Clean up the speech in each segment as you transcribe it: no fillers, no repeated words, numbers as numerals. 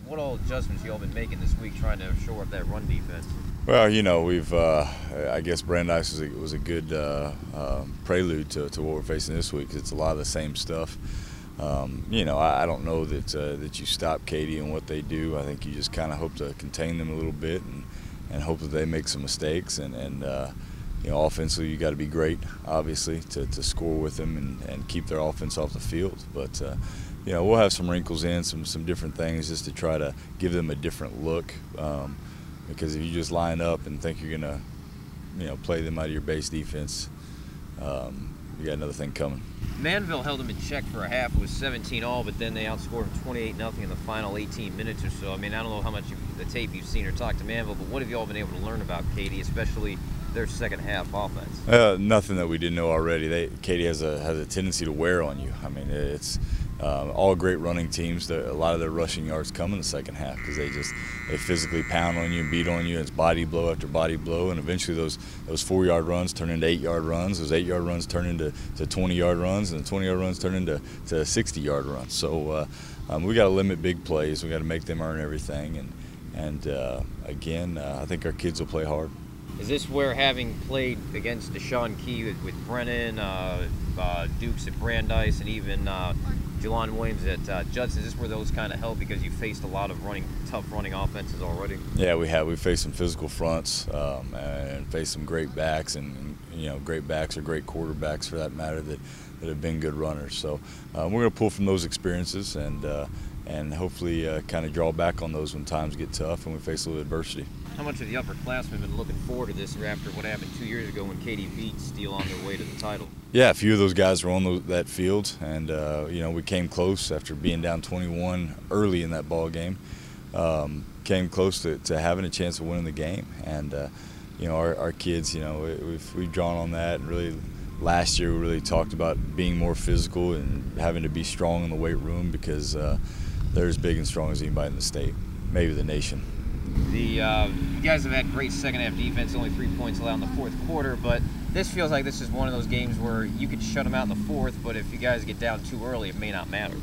what all adjustments you all been making this week trying to shore up that run defense? Well, we've I guess Brandeis was a good prelude to what we're facing this week. It's a lot of the same stuff. I don't know that you stop Katy and what they do. I think you just kind of hope to contain them a little bit and hope that they make some mistakes. And offensively, you got to be great, obviously, to score with them and keep their offense off the field. But we'll have some wrinkles in, some different things just to try to give them a different look. Because if you just line up and think you're gonna, play them out of your base defense, you got another thing coming. Manville held them in check for a half. It was 17-all, but then they outscored them 28-0 in the final 18 minutes or so. I mean, I don't know how much the tape you've seen or talked to Manville, but what have you all been able to learn about Katy, especially their second half offense? Nothing that we didn't know already. Katy has a tendency to wear on you. I mean, it's all great running teams. A lot of their rushing yards come in the second half because they physically pound on you and beat on you. It's body blow after body blow, and eventually those 4-yard runs turn into 8-yard runs. Those 8-yard runs turn into 20-yard runs, and the 20-yard runs turn into 60-yard runs. So we got to limit big plays. We got to make them earn everything, and again, I think our kids will play hard. Is this where, having played against Deshaun Key with Brennan, Dukes at Brandeis, and even Jelon Williams at Judson, is this where those kind of help because you faced a lot of tough running offenses already? Yeah, we have. We faced some physical fronts and faced some great backs, and great backs are great quarterbacks for that matter that have been good runners. So we're going to pull from those experiences and hopefully kind of draw back on those when times get tough and we face a little adversity. How much of the upperclassmen been looking forward to this after what happened 2 years ago when Katy beat Steele on their way to the title? Yeah, a few of those guys were on that field, and we came close after being down 21 early in that ball game. Came close to having a chance of winning the game, and our kids, we've drawn on that. And really, last year we really talked about being more physical and having to be strong in the weight room because they're as big and strong as anybody in the state, maybe the nation. You guys have had great second-half defense, only 3 points allowed in the fourth quarter, but this feels like this is one of those games where you could shut them out in the fourth, but if you guys get down too early, it may not matter.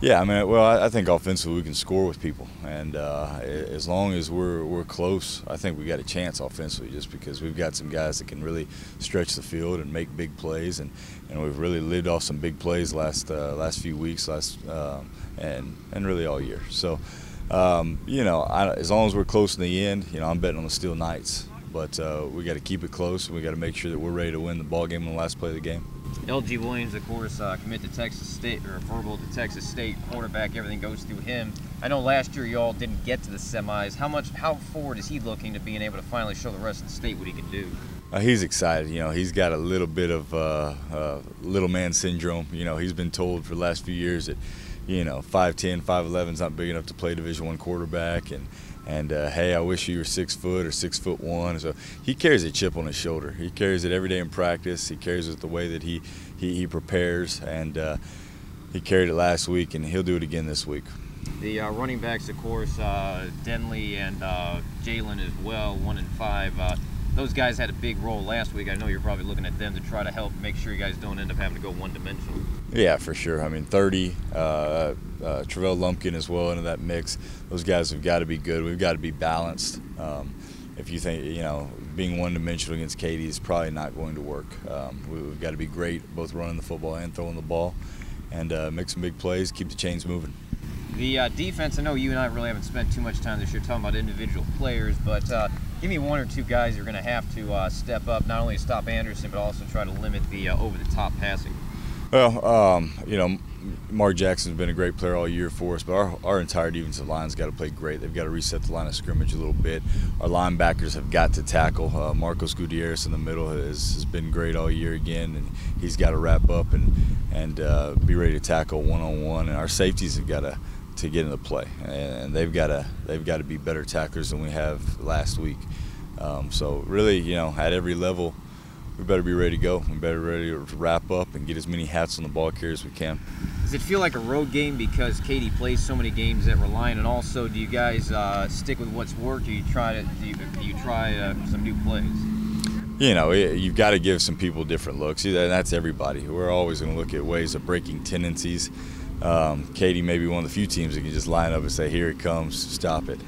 Yeah, I think offensively we can score with people, and as long as we're close, I think we got a chance offensively just because we've got some guys that can really stretch the field and make big plays, and we've really lived off some big plays last few weeks, and really all year. So. As long as we're close in the end, I'm betting on the Steele Knights. But we got to keep it close, and we got to make sure that we're ready to win the ball game on the last play of the game. L.G. Williams, of course, commit to Texas State, or verbal to Texas State. Quarterback, everything goes through him. I know last year you all didn't get to the semis. How forward is he looking to being able to finally show the rest of the state what he can do? He's excited. He's got a little bit of little man syndrome. He's been told for the last few years that 5'10", 5'11" is not big enough to play Division I quarterback, and hey, I wish you were 6 foot or 6'1". So he carries a chip on his shoulder. He carries it every day in practice. He carries it the way that he prepares, and he carried it last week, and he'll do it again this week. The running backs, of course, Denley and Jalen as well, 1 and 5. Those guys had a big role last week. I know you're probably looking at them to try to help make sure you guys don't end up having to go one-dimensional. Yeah, for sure. 30, Travell Lumpkin as well into that mix. Those guys have got to be good. We've got to be balanced. If you think, being one-dimensional against Katy is probably not going to work. We've got to be great both running the football and throwing the ball and make some big plays, keep the chains moving. The defense, I know you and I really haven't spent too much time this year talking about individual players, but give me one or two guys you're going to have to step up, not only to stop Anderson, but also try to limit the over-the-top passing. Well, Mark Jackson's been a great player all year for us, but our entire defensive line's got to play great. They've got to reset the line of scrimmage a little bit. Our linebackers have got to tackle. Marcos Gutierrez in the middle has been great all year again, and he's got to wrap up and be ready to tackle one-on-one. And our safeties have got to get into play, and they've got to be better tacklers than we have last week. So really, at every level, we better be ready to go. We better be ready to wrap up and get as many hats on the ball carrier as we can. Does it feel like a road game because Katy plays so many games that rely on? And also, do you guys stick with what's worked, or do you try some new plays? You've got to give some people different looks. That's everybody. We're always going to look at ways of breaking tendencies. Katy may be one of the few teams that can just line up and say, here it comes, stop it.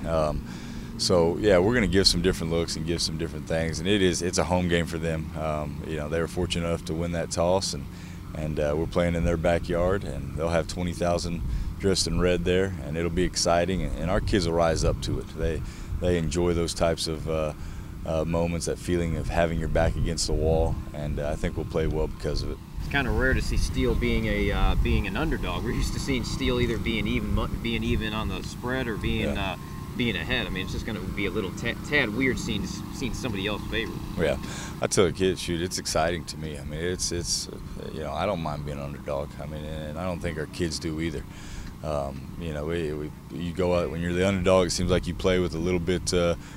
So yeah, we're going to give some different looks and give some different things, and it's a home game for them. You know, they were fortunate enough to win that toss, and we're playing in their backyard, and they'll have 20,000 dressed in red there, and it'll be exciting, and our kids will rise up to it. They enjoy those types of moments, that feeling of having your back against the wall, and I think we'll play well because of it. It's kind of rare to see Steele being an underdog. We're used to seeing Steele either being even on the spread or being ahead. I mean, it's just going to be a little tad weird seeing somebody else favored. Yeah, I tell the kids, shoot, it's exciting to me. I mean, it's you know, I don't mind being an underdog. I mean, and I don't think our kids do either. You know, you go out when you're the underdog. It seems like you play with a little bit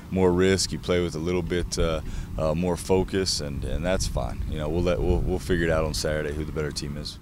more risk. You play with a little bit more focus, and that's fine. You know, we'll figure it out on Saturday who the better team is.